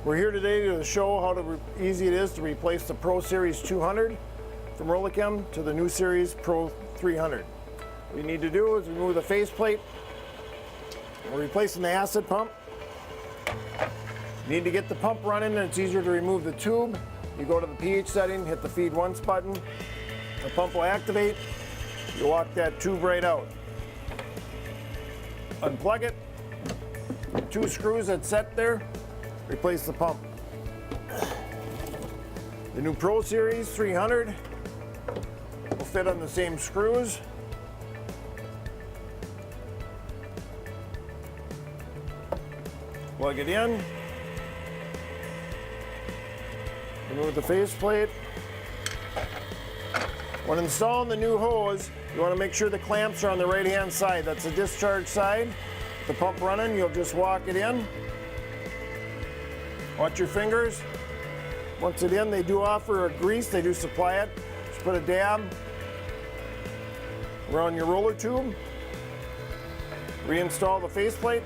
We're here today to show how easy it is to replace the Pro Series 200 from Rola-Chem to the new Series Pro 300. What you need to do is remove the faceplate. We're replacing the acid pump. You need to get the pump running, and it's easier to remove the tube. You go to the pH setting, hit the feed once button. The pump will activate. You walk that tube right out. Unplug it. 2 screws that's set there. Replace the pump. The new Pro Series 300 will fit on the same screws. Plug it in. Remove the faceplate. When installing the new hose, you want to make sure the clamps are on the right-hand side. That's the discharge side. The pump running, you'll just walk it in. Watch your fingers. Once it's in, they do offer a grease. They do supply it. Just put a dab around your roller tube. Reinstall the faceplate.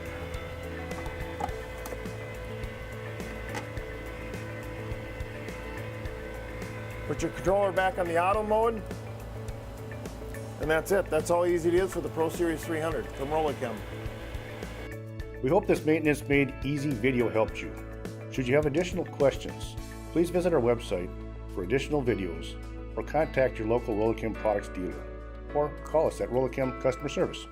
Put your controller back on the auto mode. And that's it. That's how easy it is for the Pro Series 300 from Rola-Chem. We hope this Maintenance Made Easy video helped you. Should you have additional questions, please visit our website for additional videos or contact your local Rola-Chem products dealer or call us at Rola-Chem Customer Service.